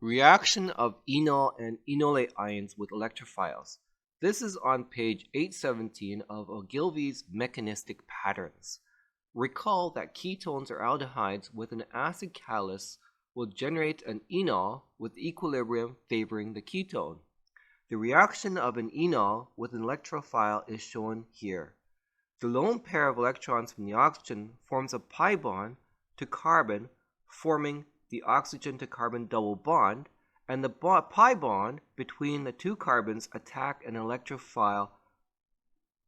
Reaction of enol and enolate ions with electrophiles. This is on page 817 of Ogilvy's mechanistic patterns. Recall that ketones or aldehydes with an acid catalyst will generate an enol with equilibrium favoring the ketone. The reaction of an enol with an electrophile is shown here. The lone pair of electrons from the oxygen forms a pi bond to carbon, forming the oxygen to carbon double bond, and the pi bond between the two carbons attack an electrophile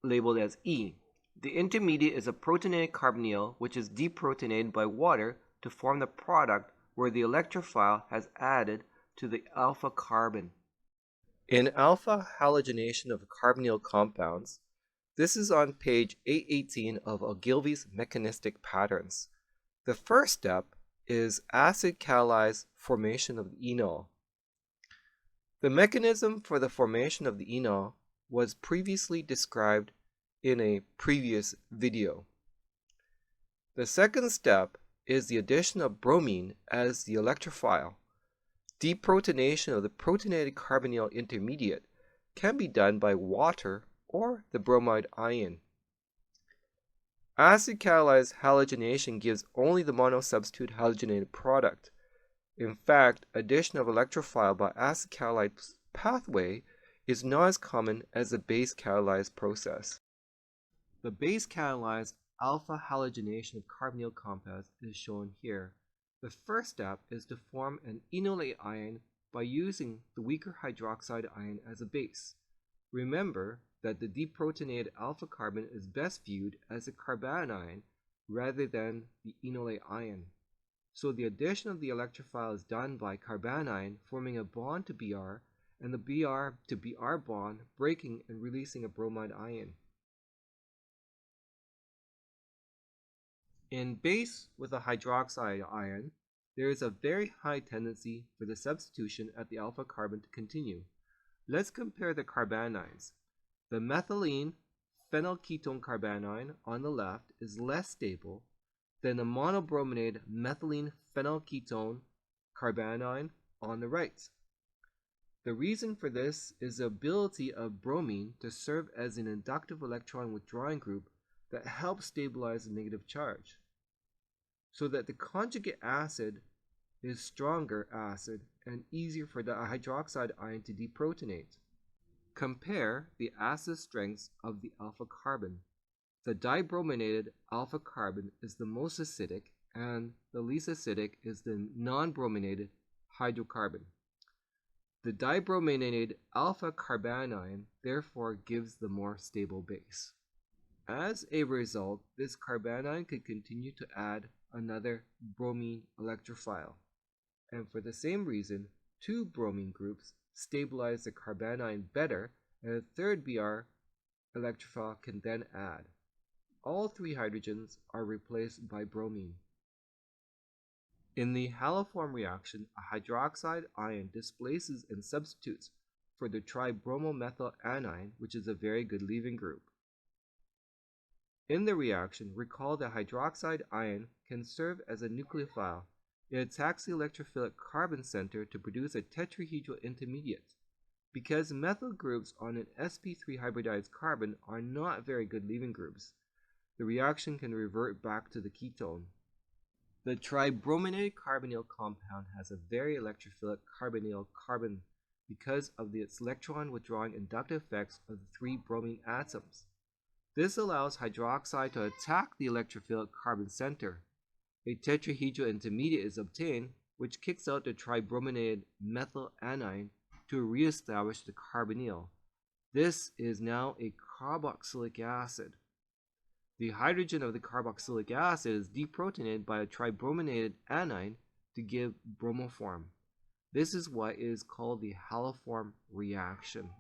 labeled as E. The intermediate is a protonated carbonyl, which is deprotonated by water to form the product where the electrophile has added to the alpha carbon. In alpha halogenation of carbonyl compounds, this is on page 818 of Ogilvy's mechanistic patterns. The first step is acid catalyzed formation of the enol. The mechanism for the formation of the enol was previously described in a previous video. The second step is the addition of bromine as the electrophile. Deprotonation of the protonated carbonyl intermediate can be done by water or the bromide ion. Acid catalyzed halogenation gives only the monosubstitute halogenated product. In fact, addition of electrophile by acid catalyzed pathway is not as common as the base catalyzed process. The base catalyzed alpha halogenation of carbonyl compounds is shown here. The first step is to form an enolate ion by using the weaker hydroxide ion as a base. Remember that the deprotonated alpha carbon is best viewed as a carbanion rather than the enolate ion. So the addition of the electrophile is done by carbanion forming a bond to Br and the Br to Br bond breaking and releasing a bromide ion. In base with a hydroxide ion, there is a very high tendency for the substitution at the alpha carbon to continue. Let's compare the carbanions. The methylene phenylketone carbanion on the left is less stable than the monobrominated methylene phenylketone carbanion on the right. The reason for this is the ability of bromine to serve as an inductive electron withdrawing group that helps stabilize the negative charge, so that the conjugate acid is stronger acid and easier for the hydroxide ion to deprotonate. Compare the acid strengths of the alpha carbon. The dibrominated alpha carbon is the most acidic and the least acidic is the non-brominated hydrocarbon. The dibrominated alpha carbanion therefore gives the more stable base. As a result, this carbanion could continue to add another bromine electrophile. And for the same reason, two bromine groups stabilize the carbanion better, and a third Br electrophile can then add. All three hydrogens are replaced by bromine. In the haloform reaction, a hydroxide ion displaces and substitutes for the tribromomethyl anion, which is a very good leaving group. In the reaction, recall that hydroxide ion can serve as a nucleophile. It attacks the electrophilic carbon center to produce a tetrahedral intermediate. Because methyl groups on an sp3 hybridized carbon are not very good leaving groups, the reaction can revert back to the ketone. The tribrominated carbonyl compound has a very electrophilic carbonyl carbon because of its electron withdrawing inductive effects of the three bromine atoms. This allows hydroxide to attack the electrophilic carbon center. A tetrahedral intermediate is obtained, which kicks out the tribrominated methyl anion to re-establish the carbonyl. This is now a carboxylic acid. The hydrogen of the carboxylic acid is deprotonated by a tribrominated anion to give bromoform. This is what is called the haloform reaction.